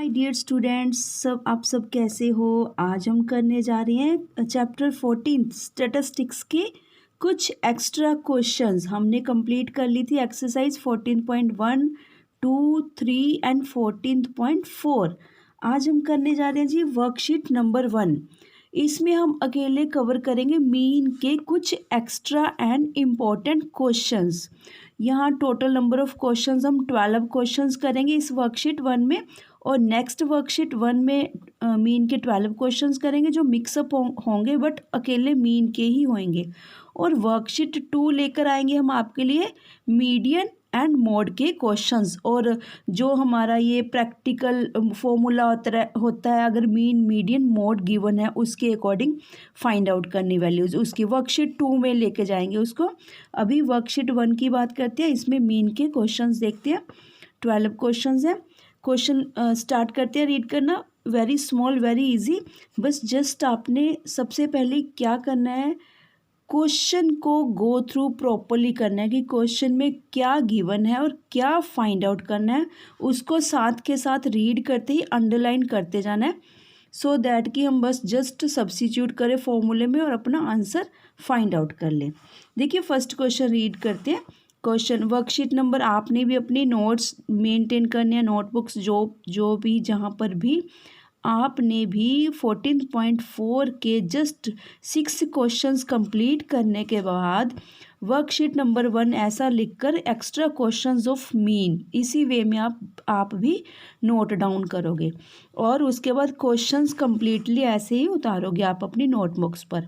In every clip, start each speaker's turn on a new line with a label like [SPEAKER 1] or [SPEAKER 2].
[SPEAKER 1] My dear students, सब आप सब कैसे हो। आज हम करने जा रहे हैं चैप्टर 14 स्टैटिस्टिक्स के कुछ एक्स्ट्रा क्वेश्चंस। हमने कंप्लीट कर ली थी एक्सरसाइज 14.1, 2, 3 एंड 14.4। आज हम करने जा रहे हैं जी वर्कशीट नंबर 1। इसमें हम अकेले कवर करेंगे मीन के कुछ एक्स्ट्रा एंड इम्पॉर्टेंट क्वेश्चंस। यहाँ टोटल नंबर ऑफ क्वेश्चंस हम 12 क्वेश्चंस करेंगे इस वर्कशीट 1 में, और नेक्स्ट वर्कशीट 1 में मीन के 12 क्वेश्चंस करेंगे जो मिक्सअप होंगे बट अकेले मीन के ही होंगे। और वर्कशीट 2 लेकर आएंगे हम आपके लिए मीडियन एंड मोड के क्वेश्चंस, और जो हमारा ये प्रैक्टिकल फॉर्मूला होता है अगर मीन मीडियन मोड गिवन है उसके अकॉर्डिंग फाइंड आउट करनी वैल्यूज़, उसकी वर्कशीट 2 में लेके जाएंगे उसको। अभी वर्कशीट 1 की बात करते हैं, इसमें मीन के क्वेश्चंस देखते हैं। 12 क्वेश्चंस हैं। क्वेश्चन स्टार्ट करते हैं रीड करना। Very small very easy. बस जस्ट आपने सबसे पहले क्या करना है, क्वेश्चन को गो थ्रू प्रॉपरली करना है कि क्वेश्चन में क्या गिवन है और क्या फाइंड आउट करना है, उसको साथ के साथ रीड करते ही अंडरलाइन करते जाना है, सो दैट कि हम बस जस्ट सब्स्टिट्यूट करें फॉर्मूले में और अपना आंसर फाइंड आउट कर लें। देखिए फर्स्ट क्वेश्चन रीड करते हैं। क्वेश्चन वर्कशीट नंबर आपने भी अपनी नोट्स मेंटेन करने हैं, नोटबुक्स जो भी जहाँ पर भी आपने भी 14.4 के जस्ट 6 क्वेश्चंस कंप्लीट करने के बाद वर्कशीट नंबर 1 ऐसा लिखकर एक्स्ट्रा क्वेश्चंस ऑफ मीन इसी वे में आप भी नोट डाउन करोगे, और उसके बाद क्वेश्चंस कंप्लीटली ऐसे ही उतारोगे आप अपनी नोटबुक्स पर।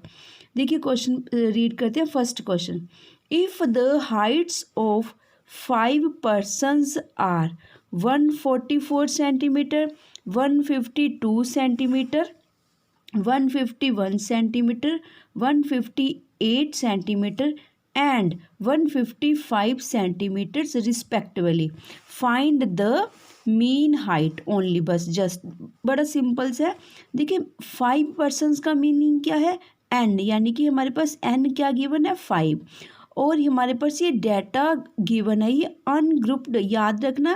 [SPEAKER 1] देखिए क्वेश्चन रीड करते हैं। First question, if the heights of 5 persons are 144 centimetre, 152 centimetre, 151 centimetre, 158 centimetre and 155 centimetres respectively, find the mean height only. बस जस्ट बड़ा सिंपल सा है। देखिए 5 पर्सनस का मीनिंग क्या है, एन, यानी कि हमारे पास एन क्या गिवन है 5, और हमारे पास ये डाटा गिवन है ये अनग्रुप्ड। याद रखना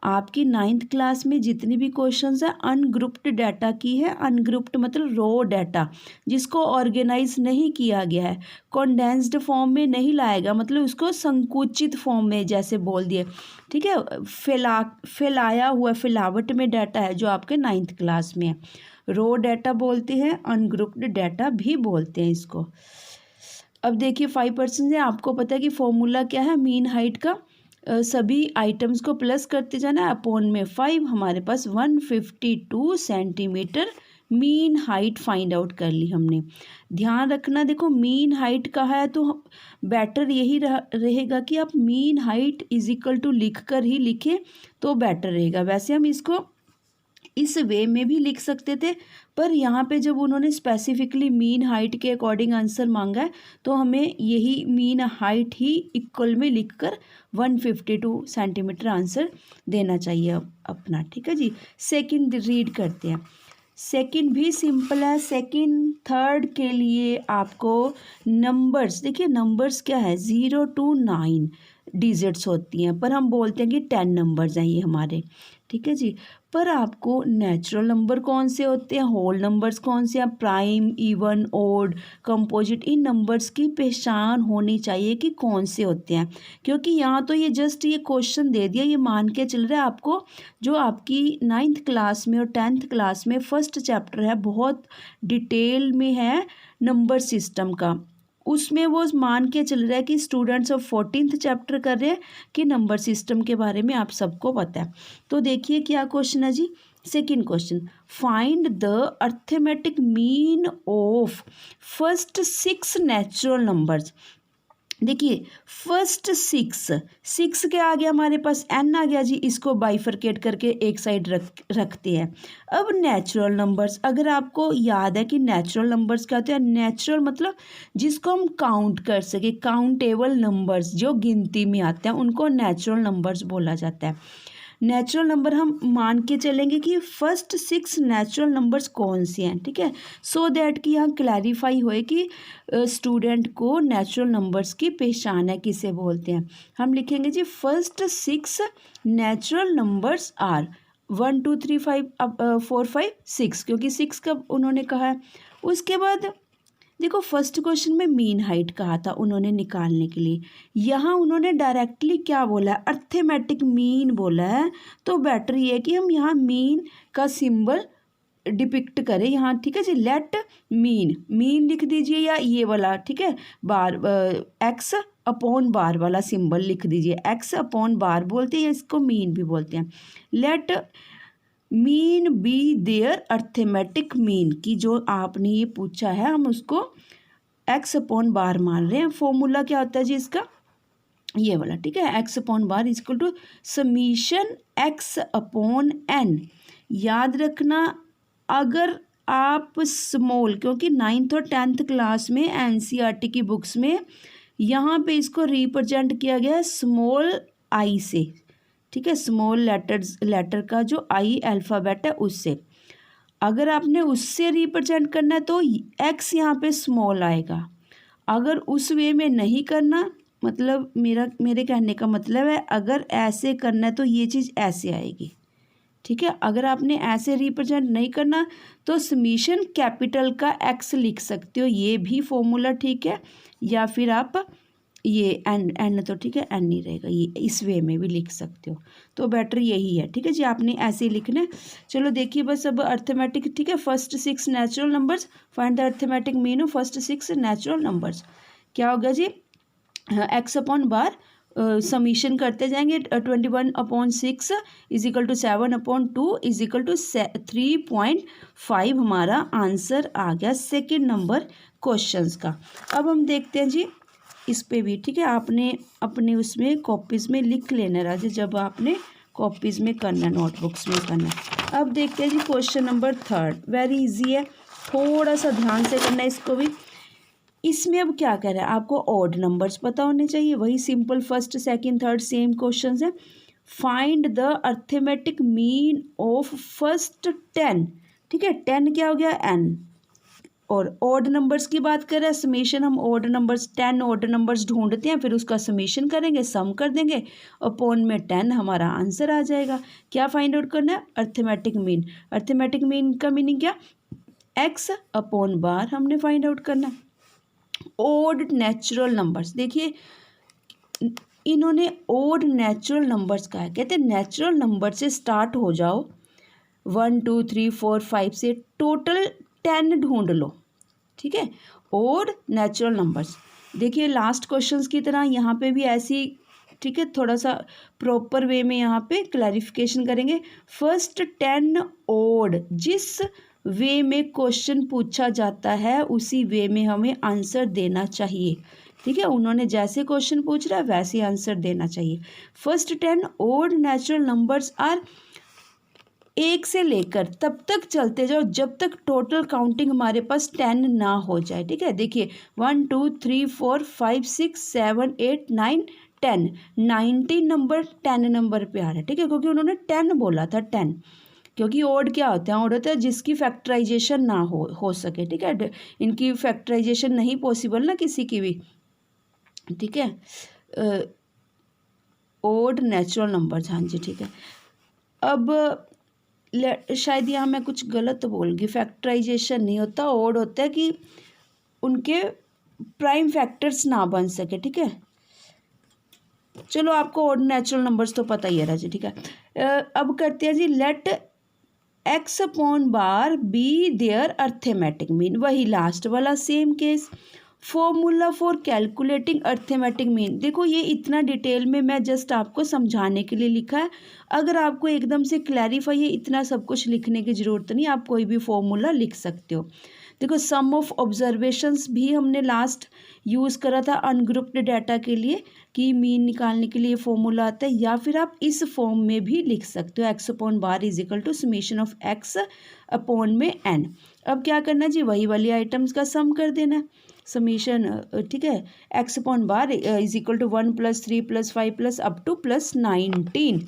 [SPEAKER 1] आपकी 9th क्लास में जितनी भी क्वेश्चंस है अनग्रुप्ड डाटा की है। अनग्रुप्ड मतलब रो डाटा जिसको ऑर्गेनाइज नहीं किया गया है, कंडेंस्ड फॉर्म में नहीं लाएगा, मतलब उसको संकुचित फॉर्म में जैसे बोल दिए, ठीक है। फैलाया हुआ फिलावट में डाटा है जो आपके 9th क्लास में है। रो डाटा बोलते हैं, अनग्रुप्ड डाटा भी बोलते हैं इसको। अब देखिए 5% है, आपको पता है कि फॉर्मूला क्या है मीन हाइट का, सभी आइटम्स को प्लस करते जाना है अपॉन में 5। हमारे पास 152 centimetre mean height find out कर ली हमने। ध्यान रखना, देखो मीन हाइट कहा है तो बेटर यही रहेगा कि आप mean height is equal to लिख कर ही लिखें तो बेटर रहेगा। वैसे हम इसको इस वे में भी लिख सकते थे, पर यहाँ पे जब उन्होंने स्पेसिफिकली मीन हाइट के अकॉर्डिंग आंसर मांगा है तो हमें यही मीन हाइट ही इक्वल में लिखकर 152 सेंटीमीटर आंसर देना चाहिए अपना, ठीक है जी। सेकंड रीड करते हैं। सेकंड भी सिंपल है। सेकंड थर्ड के लिए आपको नंबर्स, देखिए नंबर्स क्या है 0 to 9 डिजिट्स होती हैं, पर हम बोलते हैं कि 10 नंबर्स हैं ये हमारे, ठीक है जी। पर आपको नेचुरल नंबर कौन से होते हैं, होल नंबर्स कौन से हैं, प्राइम, इवन, ओड, कंपोजिट, इन नंबर्स की पहचान होनी चाहिए कि कौन से होते हैं। क्योंकि यहाँ तो ये जस्ट ये क्वेश्चन दे दिया, ये मान के चल रहा है आपको जो आपकी 9th क्लास में और 10th क्लास में फर्स्ट चैप्टर है बहुत डिटेल में है नंबर सिस्टम का, उसमें वो मान के चल रहा है कि स्टूडेंट्स ऑफ 14th चैप्टर कर रहे हैं कि नंबर सिस्टम के बारे में आप सबको पता है। तो देखिए क्या क्वेश्चन है जी। Second question, find the arithmetic mean of first 6 natural numbers. देखिए फर्स्ट 6 क्या आ गया हमारे पास, एन आ गया जी, इसको बाइफरकेट करके एक साइड रखते हैं। अब नेचुरल नंबर्स, अगर आपको याद है कि नेचुरल नंबर्स क्या होते हैं, नेचुरल मतलब जिसको हम काउंट कर सके, काउंटेबल नंबर्स जो गिनती में आते हैं उनको नेचुरल नंबर्स बोला जाता है। नेचुरल नंबर हम मान के चलेंगे कि फर्स्ट 6 नेचुरल नंबर्स कौन से हैं, ठीक है, सो दैट कि यहाँ क्लैरिफाई होए कि स्टूडेंट को नेचुरल नंबर्स की पहचान है किसे बोलते हैं। हम लिखेंगे जी फर्स्ट 6 नेचुरल नंबर्स आर, 1 2 3 5 अब 4 5 6, क्योंकि 6 का उन्होंने कहा है। उसके बाद देखो फर्स्ट क्वेश्चन में मीन हाइट कहा था उन्होंने निकालने के लिए, यहाँ उन्होंने डायरेक्टली क्या बोला है, अर्थमेटिक मीन बोला है। तो बेटर ये है कि हम यहाँ मीन का सिंबल डिपिक्ट करें यहाँ, ठीक है जी। लेट मीन लिख दीजिए, या ये वाला, ठीक है, बार एक्स अपॉन बार वाला सिंबल लिख दीजिए। एक्स अपॉन बार बोलते हैं, इसको मीन भी बोलते हैं। Let mean be there arithmetic mean, की जो आपने ये पूछा है हम उसको एक्स अपॉन बार मान रहे हैं। फॉर्मूला क्या होता है जी इसका, ये वाला, ठीक है। X upon bar is equal to summation x upon n. याद रखना, अगर आप स्मॉल, क्योंकि 9th और 10th क्लास में एनसीईआरटी की बुक्स में यहाँ पे इसको रिप्रेजेंट किया गया है स्मॉल आई से, ठीक है। स्मॉल लेटर का जो आई अल्फ़ाबेट है उससे, अगर आपने उससे रिप्रेजेंट करना है तो एक्स यहाँ पे स्मॉल आएगा। अगर उस वे में नहीं करना, मतलब मेरे कहने का मतलब है, अगर ऐसे करना है तो ये चीज़ ऐसे आएगी, ठीक है। अगर आपने ऐसे रिप्रेजेंट नहीं करना तो समीशन कैपिटल का एक्स लिख सकते हो, ये भी फॉर्मूला ठीक है। या फिर आप ये एन तो ठीक है, एन नहीं रहेगा, ये इस वे में भी लिख सकते हो। तो बेटर यही है, ठीक है जी, आपने ऐसे ही लिखना है। चलो देखिए बस अब अर्थमेटिक, ठीक है। First 6 natural numbers, find the arithmetic mean of first 6 natural numbers. क्या होगा जी, एक्स अपॉन बार समीशन करते जाएंगे। 21/6 is equal to 7/2 is equal to 3.5 हमारा आंसर आ गया सेकेंड नंबर क्वेश्चंस का। अब हम देखते हैं जी इस पे भी, ठीक है। आपने अपने उसमें कॉपीज़ में लिख लेना राजे, जब आपने कॉपीज़ में करना, नोटबुक्स में करना। अब देखते हैं जी क्वेश्चन नंबर 3, वेरी इजी है, थोड़ा सा ध्यान से करना है इसको भी। इसमें अब क्या कर रहा है, आपको ऑड नंबर्स पता होने चाहिए, वही simple first second third same questions है। Find the arithmetic mean of first 10, ठीक है। 10 क्या हो गया, एन। और ऑड नंबर्स की बात कर रहे हैं, समेशन, हम ऑड नंबर्स 10 ऑड नंबर्स ढूंढते हैं, फिर उसका समेशन करेंगे, सम कर देंगे, अपॉन में 10 हमारा आंसर आ जाएगा। क्या फाइंड आउट करना है, अर्थमेटिक मीन। अर्थमेटिक मीन का मीनिंग क्या, एक्स अपॉन बार हमने फाइंड आउट करना है। ओड नेचुरल नंबर्स, देखिए इन्होंने ओड नेचुरल नंबर्स कहा है, कहते हैं नेचुरल नंबर से स्टार्ट हो जाओ, 1 2 3 4 5 से टोटल 10 ढूंढ लो, ठीक है। ओड नेचुरल नंबर्स, देखिए लास्ट क्वेश्चंस की तरह यहाँ पे भी ऐसी, ठीक है, थोड़ा सा प्रॉपर वे में यहाँ पे क्लैरिफिकेशन करेंगे। फर्स्ट 10 ओड, जिस वे में क्वेश्चन पूछा जाता है उसी वे में हमें आंसर देना चाहिए, ठीक है। उन्होंने जैसे क्वेश्चन पूछ रहा है वैसे आंसर देना चाहिए। First 10 odd natural numbers are, एक से लेकर तब तक चलते जाओ जब तक टोटल काउंटिंग हमारे पास 10 ना हो जाए, ठीक है। देखिए 1 2 3 4 5 6 7 8 9 10, 19 नंबर 10 नंबर पे आ रहा है, ठीक है, क्योंकि उन्होंने 10 बोला था, 10। क्योंकि ओड क्या होता है, ओड होता है जिसकी फैक्टराइजेशन ना हो सके, ठीक है। इनकी फैक्टराइजेशन नहीं पॉसिबल ना किसी की भी, ठीक है। ओड नेचुरल नंबर्स, हाँ जी, ठीक है। अब शायद यहाँ मैं कुछ गलत बोल गई, फैक्टराइजेशन नहीं होता, ओड होता है कि उनके प्राइम फैक्टर्स ना बन सके, ठीक है। चलो आपको ओड नेचुरल नंबर्स तो पता ही है राजी, ठीक है। अब करते हैं जी, let x upon bar be there arithmetic mean, वही लास्ट वाला same case. Formula for calculating arithmetic mean, देखो ये इतना डिटेल में मैं जस्ट आपको समझाने के लिए लिखा है। अगर आपको एकदम से क्लैरिफाई है, इतना सब कुछ लिखने की ज़रूरत नहीं, आप कोई भी फॉर्मूला लिख सकते हो। देखो सम ऑफ ऑब्जर्वेशंस भी हमने लास्ट यूज़ करा था अनग्रुप्ड डाटा के लिए, कि मीन निकालने के लिए फॉर्मूला आता है, या फिर आप इस फॉर्म में भी लिख सकते हो, x upon bar is equal to summation of x upon में एन। अब क्या करना जी, वही वाली आइटम्स का सम कर देना है। समीशन, ठीक है, x upon bar is equal to 1 + 3 + 5 + up to +19।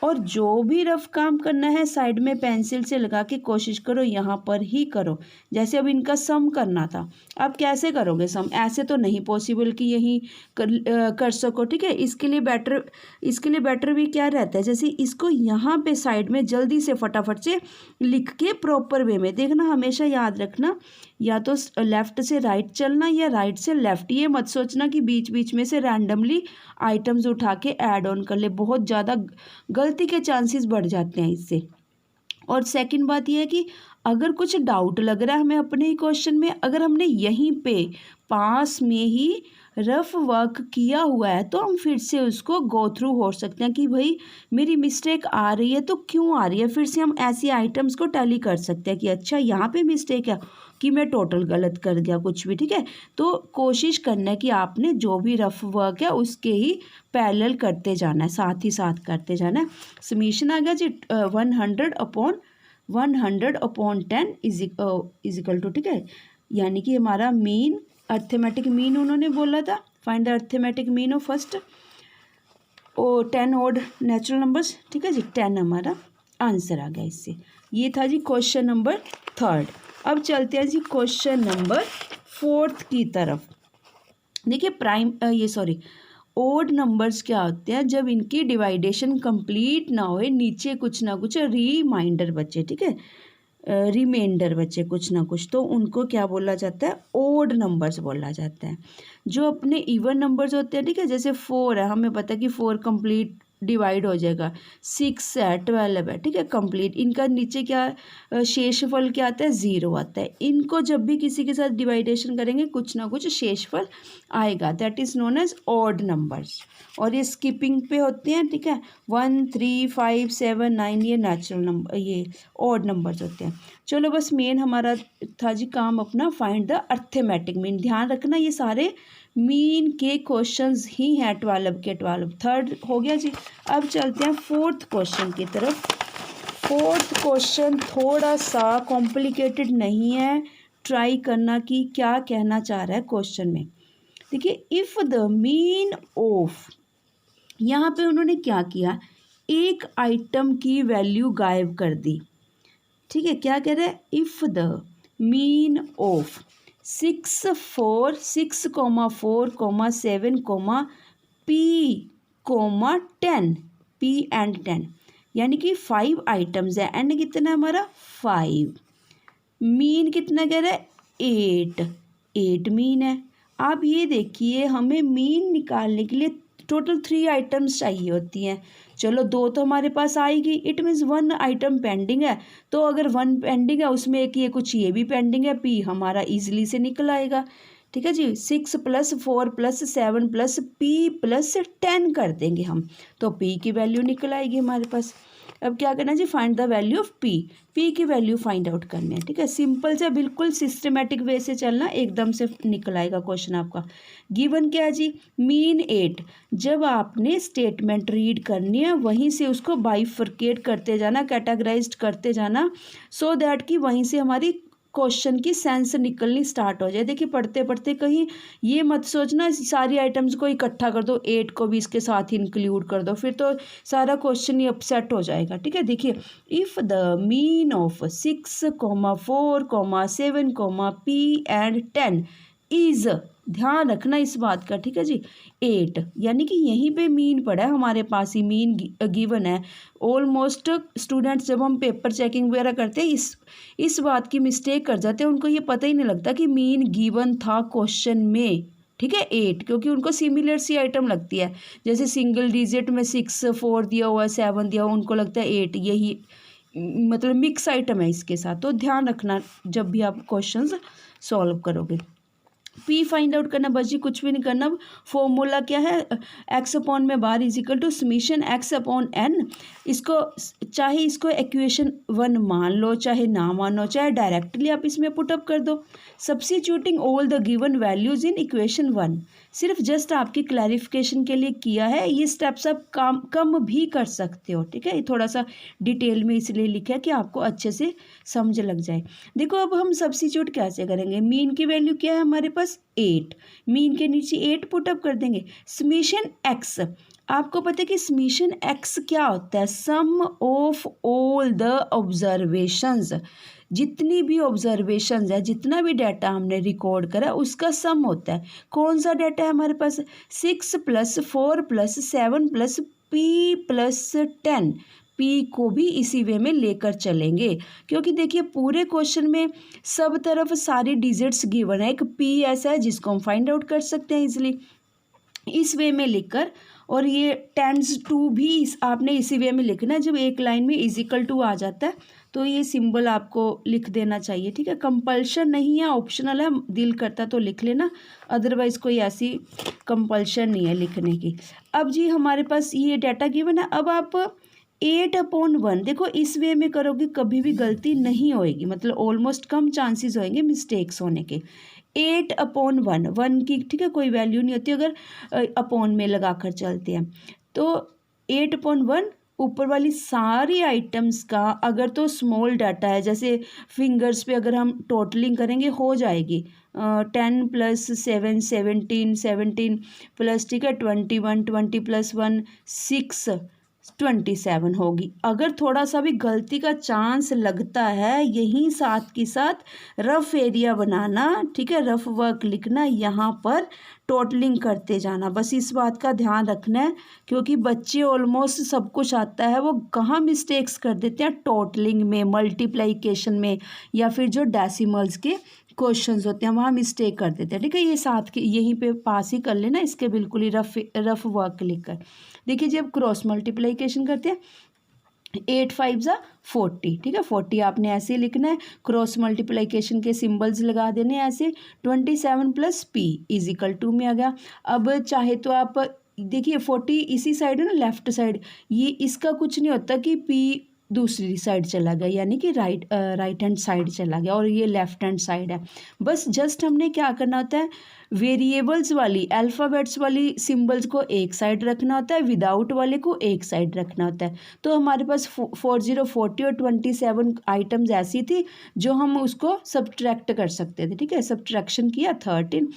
[SPEAKER 1] और जो भी रफ काम करना है साइड में पेंसिल से लगा के कोशिश करो यहाँ पर ही करो। जैसे अब इनका सम करना था, अब कैसे करोगे सम? ऐसे तो नहीं पॉसिबल कि यहीं कर सको, ठीक है। इसके लिए बेटर भी क्या रहता है, जैसे इसको यहाँ पे साइड में जल्दी से फटाफट से लिख के प्रॉपर वे में देखना, हमेशा याद रखना, या तो लेफ़्ट से राइट चलना या राइट से लेफ़्ट। ये मत सोचना कि बीच बीच में से रैंडमली आइटम्स उठा के ऐड ऑन कर ले, बहुत ज़्यादा गलती के चांसेस बढ़ जाते हैं इससे। और सेकंड बात यह है कि अगर कुछ डाउट लग रहा है हमें अपने ही क्वेश्चन में, अगर हमने यहीं पे पास में ही रफ वर्क किया हुआ है तो हम फिर से उसको गो थ्रू हो सकते हैं कि भाई मेरी मिस्टेक आ रही है तो क्यों आ रही है, फिर से हम ऐसी आइटम्स को टैली कर सकते हैं कि अच्छा यहाँ पे मिस्टेक है कि मैं टोटल गलत कर दिया कुछ भी, ठीक है। तो कोशिश करना है कि आपने जो भी रफ वर्क है उसके ही पैरेलल करते जाना है, साथ ही साथ करते जाना है। समीशन आ गया जी 100/10 इज इक्वल टू, ठीक है, यानी कि हमारा मीन, अर्थमेटिक मीन उन्होंने बोला था, find the arithmetic mean of first 10 odd natural numbers, ठीक है जी। 10 हमारा आंसर आ गया इससे। ये था जी क्वेश्चन नंबर 3। अब चलते हैं जी क्वेश्चन नंबर 4 की तरफ। देखिए ओड नंबर्स क्या होते हैं, जब इनकी डिवाइडेशन कंप्लीट ना होए, नीचे कुछ ना कुछ रिमाइंडर बचे, ठीक है, रिमाइंडर बचे कुछ ना कुछ, तो उनको क्या बोला जाता है, ओड नंबर्स बोला जाता है। जो अपने इवन नंबर्स होते हैं, ठीक है, जैसे 4 है, हमें पता है कि 4 कंप्लीट डिवाइड हो जाएगा, 6 है, 12 है, ठीक है, कंप्लीट, इनका नीचे क्या शेषफल क्या आता है, 0 आता है। इनको जब भी किसी के साथ डिवाइडेशन करेंगे कुछ ना कुछ शेषफल आएगा, that is known as odd numbers. और ये स्किपिंग पे होते हैं, ठीक है, 1, 3, 5, 7, 9 ये नेचुरल नंबर, ये ऑड नंबर्स होते हैं। चलो बस मेन हमारा था जी काम अपना, फाइंड द अर्थमेटिक मीन। ध्यान रखना ये सारे मीन के क्वेश्चंस ही हैं 12 के 12। थर्ड हो गया जी। अब चलते हैं 4th क्वेश्चन की तरफ। 4th क्वेश्चन थोड़ा सा कॉम्प्लिकेटेड नहीं है, ट्राई करना कि क्या कहना चाह रहा है क्वेश्चन में। देखिए, इफ़ द मीन ऑफ, यहाँ पे उन्होंने क्या किया, एक आइटम की वैल्यू गायब कर दी, ठीक है। क्या कह रहे हैं, if the mean of 6, 4, 6, 4, 7, P, 10, P and 10, यानी कि 5 आइटम्स है, एंड कितना है हमारा 5, मीन कितना कह रहा है 8 मीन है। आप ये देखिए, हमें मीन निकालने के लिए टोटल 3 आइटम्स चाहिए होती हैं। चलो 2 तो हमारे पास आएगी, इट मीन्स 1 आइटम पेंडिंग है, तो अगर 1 पेंडिंग है उसमें एक ये कुछ ये भी पेंडिंग है, P हमारा ईजिली से निकल आएगा, ठीक है जी। 6 + 4 + 7 + P + 10 कर देंगे हम, तो P की वैल्यू निकल आएगी हमारे पास। अब क्या करना है जी, find the value of P की वैल्यू फाइंड आउट करनी है, ठीक है। सिंपल से बिल्कुल सिस्टमेटिक वे से चलना, एकदम से निकल आएगा क्वेश्चन आपका। गिवन क्या है जी, मीन 8। जब आपने स्टेटमेंट रीड करनी है वहीं से उसको बाइफरकेट करते जाना, कैटेगराइज्ड करते जाना, सो दैट कि वहीं से हमारी क्वेश्चन की सेंस निकलनी स्टार्ट हो जाए। देखिए, पढ़ते पढ़ते कहीं ये मत सोचना सारी आइटम्स को इकट्ठा कर दो, 8 को भी इसके साथ ही इंक्लूड कर दो, फिर तो सारा क्वेश्चन ही अपसेट हो जाएगा, ठीक है। देखिए, if the mean of 6, 4, 7, P and 10 is, ध्यान रखना इस बात का, ठीक है जी, 8, यानी कि यहीं पे मीन पड़ा है हमारे पास ही, मीन गिवन है। ऑलमोस्ट स्टूडेंट्स जब हम पेपर चेकिंग वगैरह करते हैं इस बात की मिस्टेक कर जाते हैं, उनको ये पता ही नहीं लगता कि मीन गिवन था क्वेश्चन में, ठीक है, 8, क्योंकि उनको सिमिलर सी आइटम लगती है, जैसे सिंगल डिजिट में 6, 4 दिया हुआ है, 7 दिया हुआ, उनको लगता है 8, यही मतलब मिक्स आइटम है इसके साथ। तो ध्यान रखना जब भी आप क्वेश्चंस सॉल्व करोगे। P फाइंड आउट करना, बस जी कुछ भी नहीं करना। फॉर्मूला क्या है, x अपॉन में bar is equal to summation x upon n। इसको चाहे इसको इक्वेशन 1 मान लो, चाहे ना मानो, चाहे डायरेक्टली आप इसमें पुटअप कर दो। Substituting all the given values in equation 1, सिर्फ जस्ट आपकी क्लैरिफिकेशन के लिए किया है। ये स्टेप्स आप कम भी कर सकते हो, ठीक है। ये थोड़ा सा डिटेल में इसलिए लिखा है कि आपको अच्छे से समझ लग जाए। देखो अब हम सब्स्टिट्यूट कैसे करेंगे। मीन की वैल्यू क्या है हमारे पास 8, मीन के नीचे 8 पुटअप कर देंगे। समेशन एक्स, आपको पता है कि समेशन एक्स क्या होता है, सम ऑफ ऑल द ऑब्जर्वेशंस, जितनी भी ऑब्जर्वेशंस है, जितना भी डाटा हमने रिकॉर्ड करा उसका सम होता है। कौन सा डाटा है हमारे पास, 6 + 4 + 7 + p + 10। पी को भी इसी वे में लेकर चलेंगे, क्योंकि देखिए पूरे क्वेश्चन में सब तरफ सारी डिजिट्स गिवन है। एक पी ऐसा है जिसको हम फाइंड आउट कर सकते हैं इजीली इस वे में लिखकर, और ये टेंड्स टू भी आपने इसी वे में लिखना है। जब एक लाइन में इजिकल टू आ जाता है तो ये सिंबल आपको लिख देना चाहिए, ठीक है। कंपल्शन नहीं है, ऑप्शनल है, दिल करता तो लिख लेना, अदरवाइज़ कोई ऐसी कंपल्शन नहीं है लिखने की। अब जी हमारे पास ये डाटा गिवन है। अब आप 8/1 देखो इस वे में करोगे कभी भी गलती नहीं होएगी, मतलब ऑलमोस्ट कम चांसेस होंगे मिस्टेक्स होने के। 8/1 1 की, ठीक है, कोई वैल्यू नहीं होती अगर अपॉन में लगा कर चलते हैं। तो 8/1 ऊपर वाली सारी आइटम्स का, अगर तो स्मॉल डाटा है जैसे फिंगर्स पे अगर हम टोटलिंग करेंगे हो जाएगी 10 + 7 17 17 प्लस, ठीक है, 21 20 + 1 6 27 होगी। अगर थोड़ा सा भी गलती का चांस लगता है, यहीं साथ के साथ रफ एरिया बनाना, ठीक है, रफ वर्क लिखना, यहाँ पर टोटलिंग करते जाना, बस इस बात का ध्यान रखना है, क्योंकि बच्चे ऑलमोस्ट सब कुछ आता है, वो कहाँ मिस्टेक्स कर देते हैं, टोटलिंग में, मल्टीप्लिकेशन में, या फिर जो डेसिमल्स के क्वेश्चंस होते हैं वहाँ मिस्टेक कर देते हैं, ठीक है। ये साथ के यहीं पे पास ही कर लेना इसके, बिल्कुल ही रफ वर्क लिखकर। देखिए जब क्रॉस मल्टीप्लिकेशन करते हैं 8 5 ज़ा 40, ठीक है, 40 आपने ऐसे लिखना है, क्रॉस मल्टीप्लिकेशन के सिंबल्स लगा देने ऐसे। 27 + p = में आ गया। अब चाहे तो आप देखिए 40 इसी साइड है ना, लेफ्ट साइड, ये इसका कुछ नहीं होता कि p दूसरी साइड चला गया, यानी कि राइट हैंड साइड चला गया, और ये लेफ्ट हैंड साइड है। बस जस्ट हमने क्या करना होता है, वेरिएबल्स वाली, अल्फ़ाबेट्स वाली सिंबल्स को एक साइड रखना होता है, विदाउट वाले को एक साइड रखना होता है। तो हमारे पास 40 40 और 27 आइटम्स ऐसी थी जो हम उसको सब्ट्रैक्ट कर सकते थे, ठीक है। सब्ट्रैक्शन किया 13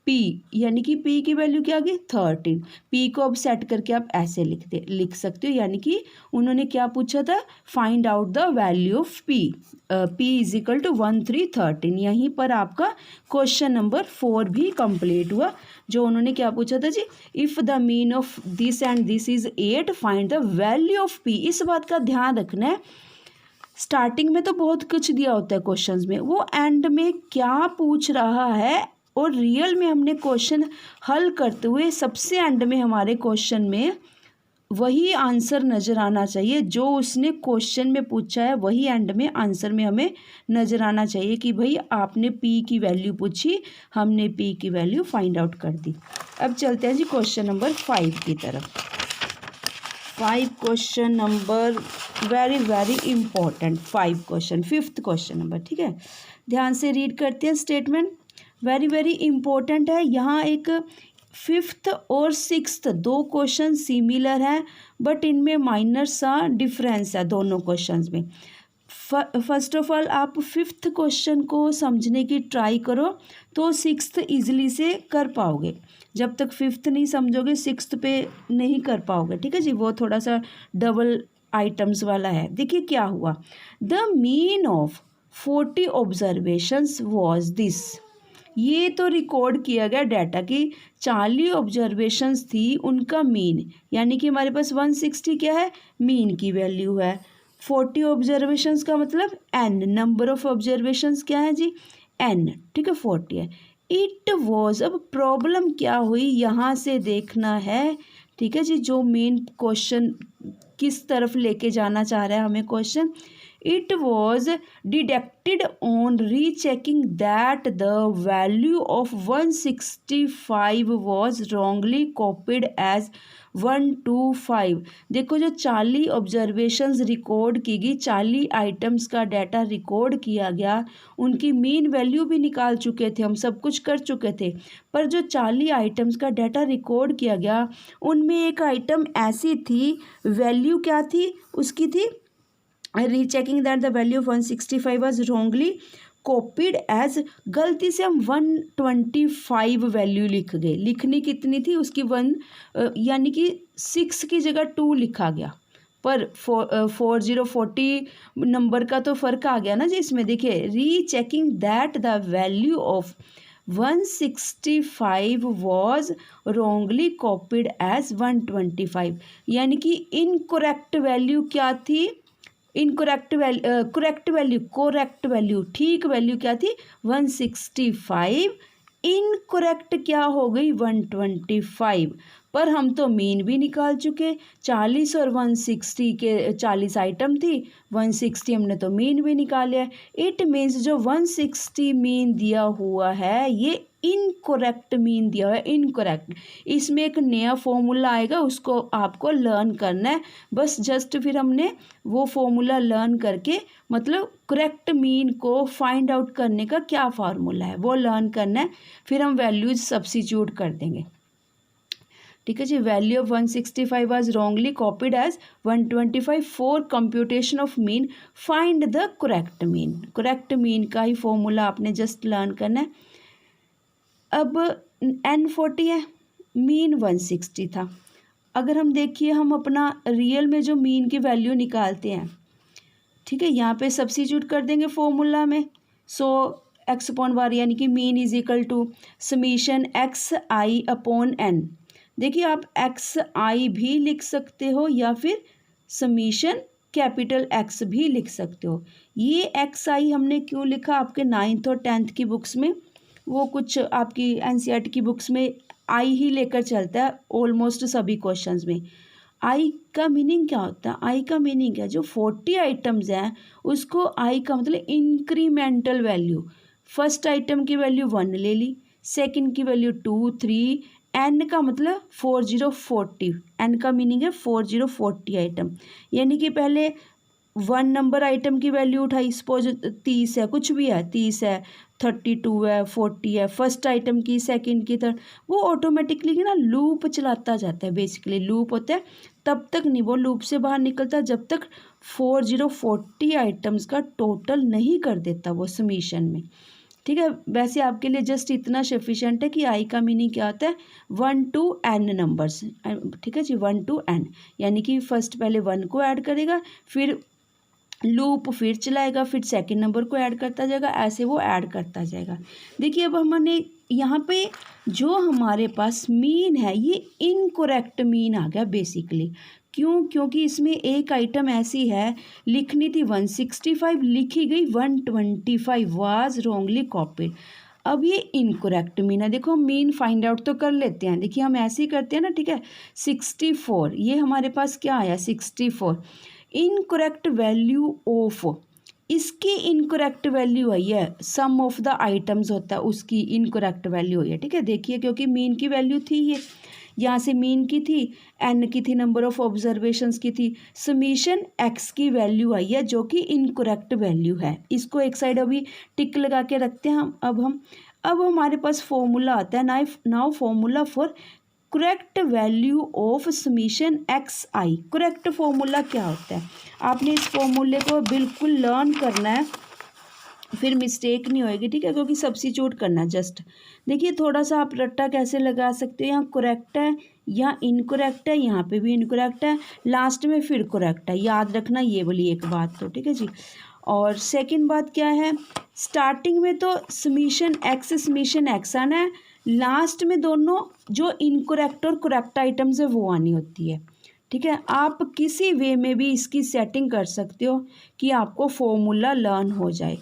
[SPEAKER 1] पी, यानी कि पी की वैल्यू क्या आ गई 13। पी को अब सेट करके आप ऐसे लिख सकते हो, यानी कि उन्होंने क्या पूछा था, find out the value of P, P = 1313। यहीं पर आपका क्वेश्चन नंबर 4 भी कंप्लीट हुआ। जो उन्होंने क्या पूछा था जी, if the mean of this and this is 8 find the value of P. इस बात का ध्यान रखना है, स्टार्टिंग में तो बहुत कुछ दिया होता है क्वेश्चंस में, वो एंड में क्या पूछ रहा है, और रियल में हमने क्वेश्चन हल करते हुए सबसे एंड में हमारे क्वेश्चन में वही आंसर नज़र आना चाहिए जो उसने क्वेश्चन में पूछा है, वही एंड में आंसर में हमें नज़र आना चाहिए कि भाई आपने पी की वैल्यू पूछी, हमने पी की वैल्यू फाइंड आउट कर दी। अब चलते हैं जी क्वेश्चन नंबर 5 की तरफ। 5 question number very important, 5 question, 5th question number, ठीक है। ध्यान से रीड करते हैं, स्टेटमेंट वेरी इंपॉर्टेंट है। यहाँ एक 5th और 6th 2 क्वेश्चन सिमिलर हैं, बट इनमें माइनर सा डिफरेंस है दोनों क्वेश्चंस में। फर्स्ट ऑफ ऑल आप 5th क्वेश्चन को समझने की ट्राई करो तो 6th ईजिली से कर पाओगे। जब तक 5th नहीं समझोगे 6th पे नहीं कर पाओगे, ठीक है जी। वो थोड़ा सा डबल आइटम्स वाला है। देखिए क्या हुआ, the mean of 40 observations was this. ये तो रिकॉर्ड किया गया डाटा की 40 ऑब्जर्वेशंस थी, उनका मीन, यानी कि हमारे पास 160 क्या है, मीन की वैल्यू है। 40 ऑब्जर्वेशंस का मतलब n, नंबर ऑफ ऑब्जर्वेशंस क्या है जी, n, ठीक है, 40 है। इट वॉज, अब प्रॉब्लम क्या हुई यहाँ से देखना है, ठीक है जी। जो मेन क्वेश्चन किस तरफ लेके जाना चाह रहा है हमें question, It was deducted on rechecking that the value of 165 was wrongly copied as 125। देखो जो 40 ऑब्जर्वेशंस रिकॉर्ड की गई, 40 आइटम्स का डाटा रिकॉर्ड किया गया, उनकी मीन वैल्यू भी निकाल चुके थे, हम सब कुछ कर चुके थे, पर जो 40 आइटम्स का डाटा रिकॉर्ड किया गया उनमें एक आइटम ऐसी थी, वैल्यू क्या थी उसकी थी, rechecking that the value of 165 was wrongly copied as, गलती से हम 125 वैल्यू लिख गए। लिखनी कितनी थी उसकी यानी कि 6 की जगह 2 लिखा गया, पर 4040 नंबर का तो फ़र्क आ गया ना जी इसमें। देखिए, rechecking that the value of 165 was wrongly copied as 125, यानी कि इनकोरेक्ट वैल्यू क्या थी, इनकोरेक्ट वैल्यू ठीक वैल्यू क्या थी 165, इनकोरेक्ट क्या हो गई 125। पर हम तो मीन भी निकाल चुके, 40 और 160 के 40 आइटम थी, 160 हमने तो मीन भी निकाल लिया। इट मीन्स जो 160 मीन दिया हुआ है ये इनकोरेक्ट मीन दिया हुआ है, इनकोरेक्ट। इसमें एक नया फॉर्मूला आएगा, उसको आपको लर्न करना है बस। जस्ट फिर हमने वो फॉर्मूला लर्न करके, मतलब करेक्ट मीन को फाइंड आउट करने का क्या फार्मूला है वो लर्न करना है, फिर हम वैल्यूज सब्स्टिट्यूट कर देंगे। ठीक है जी। Value of 165 was wrongly copied as 125 for computation of mean, find the correct mean. Correct mean का ही फॉर्मूला आपने जस्ट लर्न करना है। अब N40 है, मीन 160 था। अगर हम देखिए, हम अपना रियल में जो मीन की वैल्यू निकालते हैं, ठीक है, यहाँ पे सब्स्टिट्यूट कर देंगे फॉर्मूला में। सो एक्स अपॉन वार यानी कि mean is equal to summation x i upon n. देखिए, आप एक्स आई भी लिख सकते हो या फिर समीशन कैपिटल एक्स भी लिख सकते हो। ये एक्स आई हमने क्यों लिखा, आपके 9th और 10th की बुक्स में, वो कुछ आपकी NCERT की बुक्स में आई ही लेकर चलता है ऑलमोस्ट सभी क्वेश्चंस में। आई का मीनिंग क्या होता है, आई का मीनिंग है जो 40 आइटम्स हैं उसको आई का मतलब इंक्रीमेंटल वैल्यू। फर्स्ट आइटम की वैल्यू 1 ले ली, सेकंड की वैल्यू 2 3, एन का मतलब 4040, एन का मीनिंग है 4040 आइटम, यानी कि पहले 1 नंबर आइटम की वैल्यू उठाई, सपोज 30 है, कुछ भी है, 30 है, 32 है, 40 है, फर्स्ट आइटम की, सेकंड की, थर्ड, वो ऑटोमेटिकली ना लूप चलाता जाता है। बेसिकली लूप होता है, तब तक नहीं वो लूप से बाहर निकलता जब तक 4040 आइटम्स का टोटल नहीं कर देता वो समीशन में। ठीक है, वैसे आपके लिए जस्ट इतना सफिशेंट है कि आई का मीनिंग क्या होता है 1 to n नंबर्स। ठीक है जी, 1 to n, यानी कि फर्स्ट पहले 1 को ऐड करेगा, फिर लूप फिर चलाएगा, फिर सेकंड नंबर को ऐड करता जाएगा, ऐसे वो ऐड करता जाएगा। देखिए, अब हमने यहाँ पे जो हमारे पास मीन है ये इनकोरेक्ट मीन आ गया बेसिकली। क्यों? क्योंकि इसमें एक आइटम ऐसी है, लिखनी थी 165, लिखी गई 125, वाज रॉन्गली कॉपीड। अब ये इनकोरेक्ट मीन है। देखो, हम मीन फाइंड आउट तो कर लेते हैं। देखिए, हम ऐसे ही करते हैं ना, ठीक है। 64, ये हमारे पास क्या आया 64। इनकोरेक्ट वैल्यू ऑफ, इसकी इनकोरेक्ट वैल्यू आई है, सम ऑफ द आइटम्स होता है उसकी इनकोरेक्ट वैल्यू हुई है। ठीक है, देखिए, क्योंकि मीन की वैल्यू थी ये, यहाँ से मीन की थी, एन की थी, नंबर ऑफ ऑब्जर्वेशंस की थी, समीशन एक्स की वैल्यू आई है जो कि इनकोरेक्ट वैल्यू है। इसको एक साइड अभी टिक लगा के रखते हैं हम। अब हमारे पास फॉर्मूला आता है now formula for correct value of summation x I. Correct formula क्या होता है, आपने इस फॉर्मूले को बिल्कुल लर्न करना है, फिर मिस्टेक नहीं होएगी। ठीक है, क्योंकि सब्स्टिट्यूट करना जस्ट। देखिए, थोड़ा सा आप रट्टा कैसे लगा सकते हो, यहाँ करेक्ट है, यहाँ इनकोरेक्ट है, यहाँ पे भी इनकोरेक्ट है, लास्ट में फिर करेक्ट है। याद रखना ये वाली एक बात तो, ठीक है जी। और सेकंड बात क्या है, स्टार्टिंग में तो समीशन एक्स आना है, लास्ट में दोनों जो इनकोरेक्ट और करेक्ट आइटम्स है वो आनी होती है। ठीक है, आप किसी वे में भी इसकी सेटिंग कर सकते हो कि आपको फॉर्मूला लर्न हो जाए।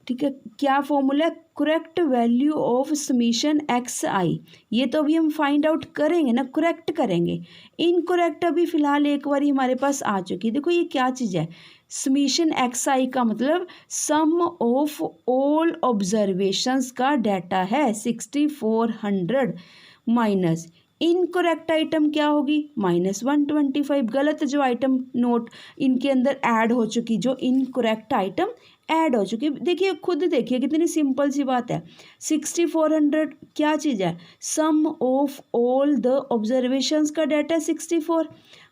[SPEAKER 1] ठीक है, क्या फॉर्मूला है, correct value of summation x i. ये तो अभी हम फाइंड आउट करेंगे ना, करेक्ट करेंगे। इनकोरेक्ट अभी फ़िलहाल एक बार हमारे पास आ चुकी है। देखो, ये क्या चीज़ है, समीशन एक्स आई का मतलब सम ऑफ ऑल ऑब्जर्वेशंस का डाटा है 6400 माइनस इनकरेक्ट आइटम क्या होगी -125। गलत जो आइटम नोट इनके अंदर ऐड हो चुकी, जो इनकरेक्ट आइटम ऐड हो चुकी, देखिए खुद देखिए कितनी सिंपल सी बात है। 6400 क्या चीज़ है, सम ऑफ ऑल द ऑब्जर्वेशंस का डाटा 64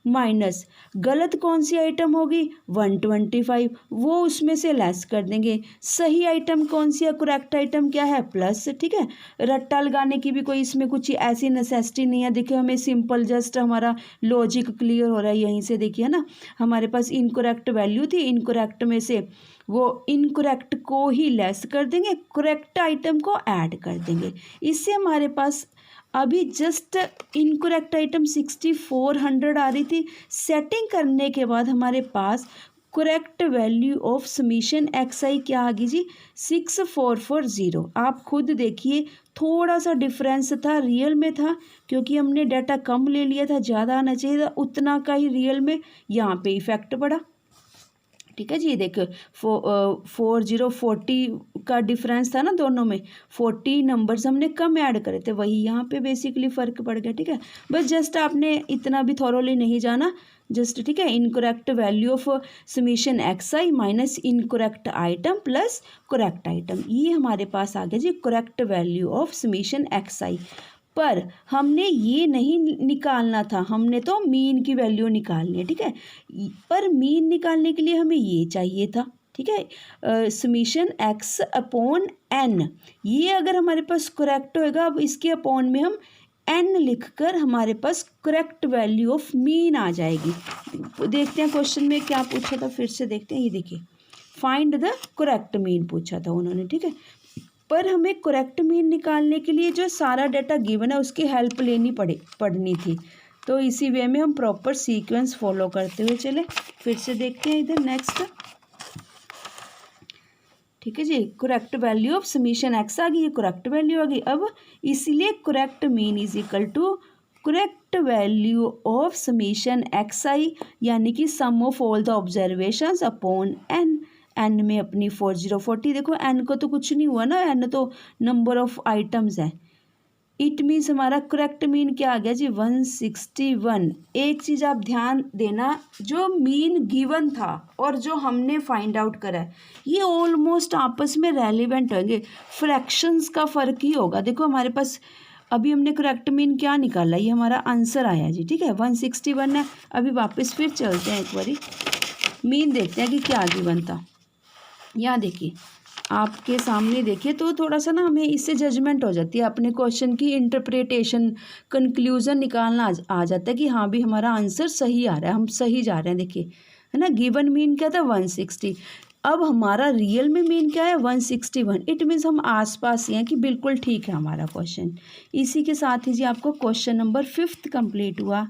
[SPEAKER 1] माइनस गलत कौन सी आइटम होगी 125, वो उसमें से लेस कर देंगे। सही आइटम कौन सी है, करेक्ट आइटम क्या है प्लस। ठीक है, रट्टा लगाने की भी कोई इसमें कुछ ऐसी नेसेसिटी नहीं है। देखिए हमें सिंपल जस्ट हमारा लॉजिक क्लियर हो रहा है यहीं से। देखिए ना, हमारे पास इनकरेक्ट वैल्यू थी, इनकरेक्ट में से वो इनकरेक्ट को ही लेस कर देंगे, करेक्ट आइटम को ऐड कर देंगे। इससे हमारे पास अभी जस्ट इनकरेक्ट आइटम 6400 आ रही थी। सेटिंग करने के बाद हमारे पास correct value of summation x i क्या आ गई जी 6440। आप खुद देखिए थोड़ा सा डिफरेंस था, रियल में था क्योंकि हमने डाटा कम ले लिया था, ज़्यादा आना चाहिए था, उतना का ही रियल में यहाँ पे इफेक्ट पड़ा। ठीक है जी, देखो 4040 का डिफरेंस था ना दोनों में, 40 नंबर्स हमने कम ऐड करे थे, वही यहाँ पे बेसिकली फ़र्क पड़ गया। ठीक है, बस जस्ट आपने इतना भी थॉरोली नहीं जाना, जस्ट ठीक है। Incorrect value of summation x i minus incorrect item plus correct item, ये हमारे पास आ गया जी correct value of summation x i. पर हमने ये नहीं निकालना था, हमने तो मीन की वैल्यू निकालनी है। ठीक है, पर मीन निकालने के लिए हमें ये चाहिए था। ठीक है, समीशन एक्स अपॉन एन, ये अगर हमारे पास करेक्ट होएगा, अब इसके अपॉन में हम एन लिखकर हमारे पास करेक्ट वैल्यू ऑफ मीन आ जाएगी। देखते हैं क्वेश्चन में क्या पूछा था, फिर से देखते हैं। ये देखिए फाइंड द करेक्ट मीन पूछा था उन्होंने। ठीक है, पर हमें करेक्ट मीन निकालने के लिए जो सारा डाटा गिवन है उसकी हेल्प लेनी पड़नी थी, तो इसी वे में हम प्रॉपर सीक्वेंस फॉलो करते हुए चले। फिर से देखते हैं इधर नेक्स्ट। ठीक है जी, correct value of summation x आ गई, ये करेक्ट वैल्यू आ गई। अब इसलिए correct mean is equal to correct value of summation x i, यानी कि sum of all the observations upon n. N में अपनी 4040, देखो एन को तो कुछ नहीं हुआ ना, एन तो नंबर ऑफ आइटम्स है। इट मीन्स हमारा करेक्ट मीन क्या आ गया जी 161। एक चीज़ आप ध्यान देना, जो मीन गिवन था और जो हमने फाइंड आउट करा है ये ऑलमोस्ट आपस में रेलिवेंट होंगे, फ्रैक्शंस का फ़र्क ही होगा। देखो हमारे पास अभी हमने करेक्ट मीन क्या निकाला, ये हमारा आंसर आया जी। ठीक है, 161 है। अभी वापस फिर चलते हैं, एक बारी मीन देखते हैं कि क्या गिवन था। यहाँ देखिए आपके सामने देखिए, तो थोड़ा सा ना हमें इससे जजमेंट हो जाती है, अपने क्वेश्चन की इंटरप्रिटेशन कंक्लूजन निकालना आ जाता है कि हाँ भी हमारा आंसर सही आ रहा है, हम सही जा रहे हैं। देखिए है ना, गिवन मीन क्या था 160, अब हमारा रियल में मीन क्या है 161। इट मीन्स हम आसपास ही हैं कि बिल्कुल ठीक है हमारा क्वेश्चन। इसी के साथ ही जी आपको क्वेश्चन नंबर 5 कंप्लीट हुआ।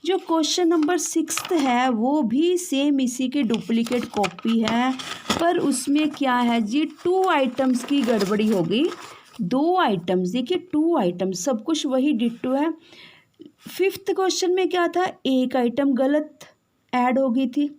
[SPEAKER 1] जो क्वेश्चन नंबर 6 है वो भी सेम इसी के डुप्लीकेट कॉपी है, पर उसमें क्या है जी 2 आइटम्स की गड़बड़ी हो गई। 2 आइटम्स, देखिए 2 आइटम्स, सब कुछ वही डिट्टो है। 5th क्वेश्चन में क्या था, एक आइटम गलत ऐड हो गई थी,